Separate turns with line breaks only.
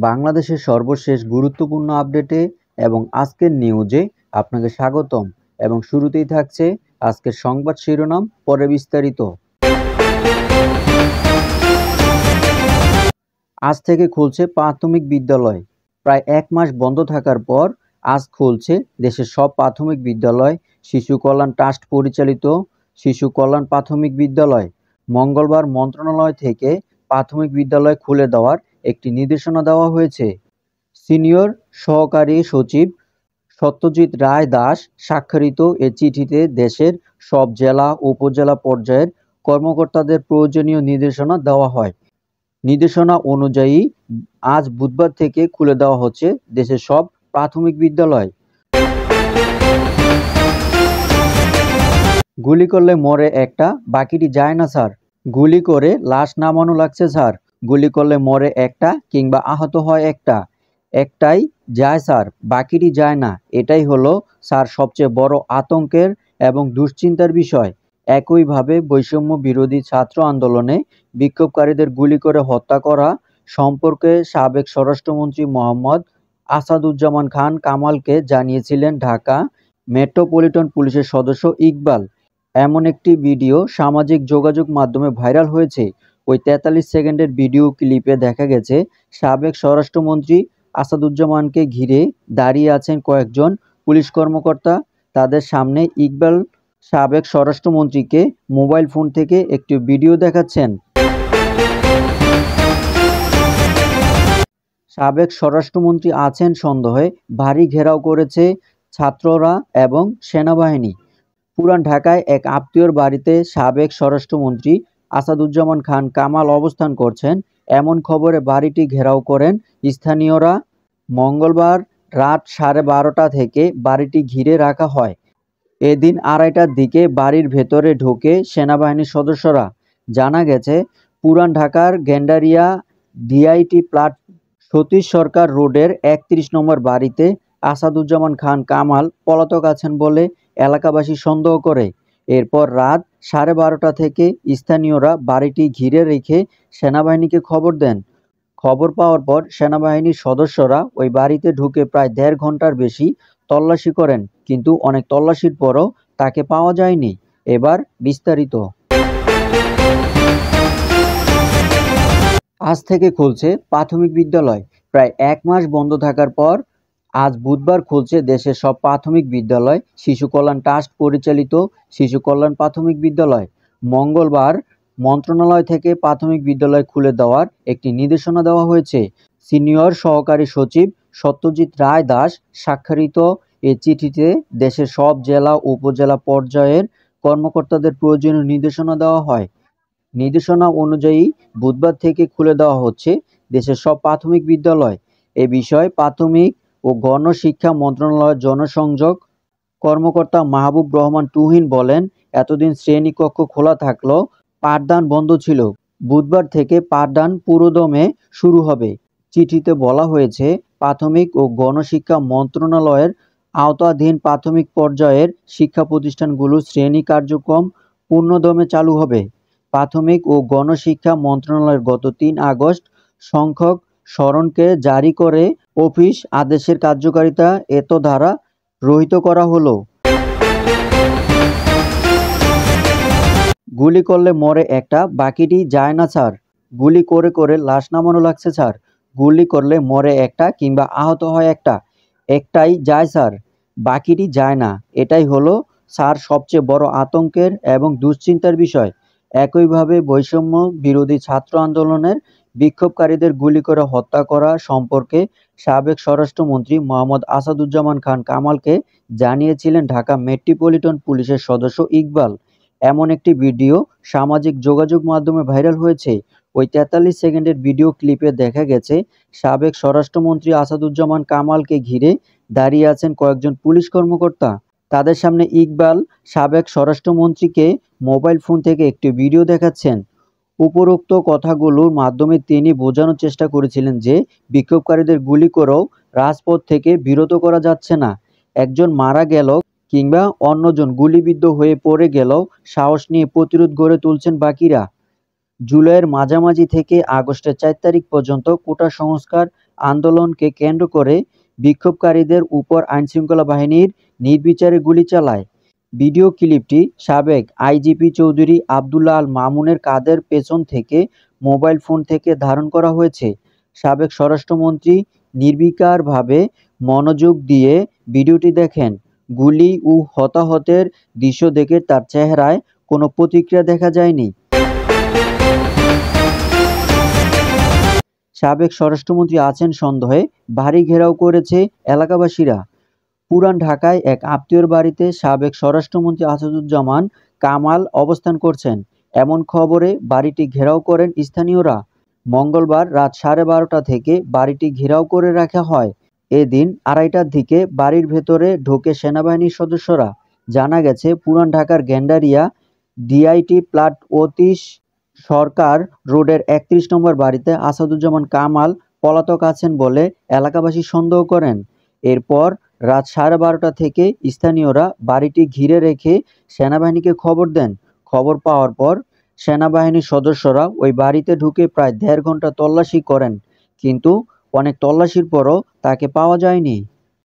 বাংলাদেশের সর্বশেষ গুরুত্বপূর্ণ আপডেটে এবং আজকের নিউজে আপনাকে স্বাগতম এবং শুরুতেই থাকছে আজকের সংবাদ শিরোনাম, পরে বিস্তারিত। আজ থেকে খুলছে প্রাথমিক বিদ্যালয়। প্রায় এক মাস বন্ধ থাকার পর আজ খুলছে দেশের সব প্রাথমিক বিদ্যালয়। শিশু কল্যাণ ট্রাস্ট পরিচালিত শিশু কল্যাণ প্রাথমিক বিদ্যালয়। মঙ্গলবার মন্ত্রণালয় থেকে প্রাথমিক বিদ্যালয় খুলে দেওয়ার একটি নির্দেশনা দেওয়া হয়েছে। সিনিয়র সহকারী সচিব সত্যজিৎ রায় দাস স্বাক্ষরিত এ চিঠিতে দেশের সব জেলা ও উপজেলা পর্যায়ের কর্মকর্তাদের প্রয়োজনীয় নির্দেশনা দেওয়া হয়। নির্দেশনা অনুযায়ী আজ বুধবার থেকে খুলে দেওয়া হচ্ছে দেশের সব প্রাথমিক বিদ্যালয়। গুলি করলে মরে একটা, বাকিটি যায় না স্যার। গুলি করে লাশ নামানো লাগছে স্যার। গুলি করলে মরে একটা কিংবা আহত হয় একটা, একটাই যায় স্যার, বাকিটি যায় না। এটাই হলো স্যার সবচেয়ে বড় আতঙ্কের এবং দুশ্চিন্তার বিষয়। একইভাবে বৈষম্য বিরোধী ছাত্র আন্দোলনে বিক্ষোভকারীদের গুলি করে হত্যা করা সম্পর্কে সাবেক স্বরাষ্ট্রমন্ত্রী মোহাম্মদ আসাদুজ্জামান খান কামালকে জানিয়েছিলেন ঢাকা মেট্রোপলিটন পুলিশের সদস্য ইকবাল। এমন একটি ভিডিও সামাজিক যোগাযোগ মাধ্যমে ভাইরাল হয়েছে। ওই ৪৩ সেকেন্ডের ভিডিও ক্লিপে দেখা গেছে সাবেক স্বরাষ্ট্রমন্ত্রী আসাদুজ্জামানকে ঘিরে দাঁড়িয়ে আছেন কয়েকজন পুলিশ কর্মকর্তা। তাদের সামনে ইকবাল সাবেক স্বরাষ্ট্রমন্ত্রীকে মোবাইল ফোন থেকে একটি ভিডিও দেখাচ্ছেন। সাবেক স্বরাষ্ট্রমন্ত্রী আছেন সন্দেহে ভারী ঘেরাও করেছে ছাত্ররা এবং সেনাবাহিনী। পুরান ঢাকায় এক আত্মীয়র বাড়িতে সাবেক স্বরাষ্ট্রমন্ত্রী আসাদুজ্জামান খান কামাল অবস্থান করছেন এমন খবরে বাড়িটি ঘেরাও করেন স্থানীয়রা। মঙ্গলবার রাত 12:30 থেকে বাড়িটি ঘিরে রাখা হয়। এদিন 2:30টার দিকে বাড়ির ভেতরে ঢোকে সেনাবাহিনীর সদস্যরা। জানা গেছে পুরান ঢাকার গেন্ডারিয়া ডিআইটি প্লাট সতীশ সরকার রোডের ৩১ নম্বর বাড়িতে আসাদুজ্জামান খান কামাল পলাতক আছেন বলে এলাকাবাসী সন্দেহ করে। এরপর রাত 12:30 থেকে স্থানীয়রা বাড়িটি ঘিরে রেখে সেনাবাহিনীকে খবর দেন। খবর পাওয়ার পর সেনাবাহিনীর সদস্যরা ওই বাড়িতে ঢুকে প্রায় ১.৫ ঘন্টার বেশি তল্লাশি করেন, কিন্তু অনেক তল্লাশির পরও তাকে পাওয়া যায়নি। এবার বিস্তারিত। আজ থেকে খুলছে প্রাথমিক বিদ্যালয়। প্রায় এক মাস বন্ধ থাকার পর আজ বুধবার খুলছে দেশের সব প্রাথমিক বিদ্যালয়। শিশু কল্যাণ ট্রাস্ট পরিচালিত শিশু কল্যাণ প্রাথমিক বিদ্যালয়। মঙ্গলবার মন্ত্রণালয় থেকে প্রাথমিক বিদ্যালয় খুলে দেওয়ার একটি নির্দেশনা দেওয়া হয়েছে। সিনিয়র সহকারী সচিব সত্যজিৎ রায় দাস স্বাক্ষরিত এ চিঠিতে দেশের সব জেলা ও উপজেলা পর্যায়ের কর্মকর্তাদের প্রয়োজনীয় নির্দেশনা দেওয়া হয়। নির্দেশনা অনুযায়ী বুধবার থেকে খুলে দেওয়া হচ্ছে দেশের সব প্রাথমিক বিদ্যালয়। এ বিষয়ে প্রাথমিক ও গণশিক্ষা মন্ত্রণালয়ের জনসংযোগ কর্মকর্তা মাহবুব রহমান তুহিন বলেন, এতদিন শ্রেণীকক্ষ খোলা থাকলেও পাঠদান বন্ধ ছিল। বুধবার থেকে পাঠদান পুরোদমে শুরু হবে। চিঠিতে বলা হয়েছে প্রাথমিক ও গণশিক্ষা মন্ত্রণালয়ের আওতাধীন প্রাথমিক পর্যায়ের শিক্ষা প্রতিষ্ঠানগুলোর শ্রেণী কার্যক্রম পূর্ণদমে চালু হবে। প্রাথমিক ও গণশিক্ষা মন্ত্রণালয়ের গত ৩ আগস্ট সংখ্যক সরণকে জারি করে অফিস আদেশের কার্যকারিতা এত দ্বারা রহিত করা হলো। গুলি করলে মরে একটা, বাকিটি যায় না স্যার। গুলি করে করে লাশ নামানো লাগছে স্যার। গুলি করলে মরে একটা কিংবা আহত হয় একটা, একটাই যায় স্যার, বাকিটি যায় না। এটাই হলো স্যার সবচেয়ে বড় আতঙ্কের এবং দুশ্চিন্তার বিষয়। একইভাবে বৈষম্য বিরোধী ছাত্র আন্দোলনের বিক্ষোভকারীদের গুলি করে হত্যা করা সম্পর্কে সাবেক স্বরাষ্ট্রমন্ত্রী মোহাম্মদ আসাদুজ্জামান খান কামালকে জানিয়েছিলেন ঢাকা মেট্রোপলিটন পুলিশের সদস্য ইকবাল। এমন একটি ভিডিও সামাজিক যোগাযোগ মাধ্যমে ভাইরাল হয়েছে। ওই ৪৩ সেকেন্ডের ভিডিও ক্লিপে দেখা গেছে সাবেক স্বরাষ্ট্রমন্ত্রী আসাদুজ্জামান কামালকে ঘিরে দাঁড়িয়ে আছেন কয়েকজন পুলিশ কর্মকর্তা। তাদের সামনে ইকবাল সাবেক স্বরাষ্ট্রমন্ত্রীকে মোবাইল ফোন থেকে একটি ভিডিও দেখাচ্ছেন। উপরোক্ত কথাগুলোর মাধ্যমে তিনি বোঝানোর চেষ্টা করেছিলেন যে বিক্ষোভকারীদের গুলি করেও রাজপথ থেকে বিরত করা যাচ্ছে না। একজন মারা গেল কিংবা অন্যজন গুলিবিদ্ধ হয়ে পড়ে গেলেও সাহস নিয়ে প্রতিরোধ গড়ে তুলছেন বাকিরা। জুলাইয়ের মাঝামাঝি থেকে আগস্টের ৪ তারিখ পর্যন্ত কোটা সংস্কার আন্দোলনকে কেন্দ্র করে বিক্ষোভকারীদের উপর আইনশৃঙ্খলা বাহিনীর নির্বিচারে গুলি চালায়। ভিডিও ক্লিপটি সাবেক আইজিপি চৌধুরী আবদুল্লাহ আল মামুনের কাঁধের পেছন থেকে মোবাইল ফোন থেকে ধারণ করা হয়েছে। সাবেক স্বরাষ্ট্রমন্ত্রী নির্বিকারভাবে মনোযোগ দিয়ে ভিডিওটি দেখেন। গুলি ও হতাহতের দৃশ্য দেখে তার চেহারায় কোনো প্রতিক্রিয়া দেখা যায়নি। সাবেক স্বরাষ্ট্রমন্ত্রী আছেন সন্দেহে বাড়ি ঘেরাও করেছে এলাকাবাসীরা। পুরান ঢাকায় এক আত্মীয়র বাড়িতে সাবেক স্বরাষ্ট্রমন্ত্রী আসাদুজ্জামান কামাল অবস্থান করছেন এমন খবরে বাড়িটি ঘেরাও করেন স্থানীয়রা। মঙ্গলবার রাত 12:30 থেকে বাড়িটি ঘেরাও করে রাখা হয়। এদিন 2:30টার দিকে বাড়ির ভেতরে ঢোকে সেনাবাহিনীর সদস্যরা। জানা গেছে, পুরান ঢাকার গেন্ডারিয়া ডিআইটি প্লাট ২৫ সরকার রোডের ৩১ নম্বর বাড়িতে আসাদুজ্জামান কামাল পলাতক আছেন বলে এলাকাবাসী সন্দেহ করেন। এরপর রাত 12:30 থেকে স্থানীয়রা বাড়িটি ঘিরে রেখে সেনাবাহিনীকে খবর দেন। খবর পাওয়ার পর সেনাবাহিনীর সদস্যরা ওই বাড়িতে ঢুকে প্রায় ১.৫ ঘন্টা তল্লাশি করেন, কিন্তু অনেক তল্লাশির পরও তাকে পাওয়া যায়নি।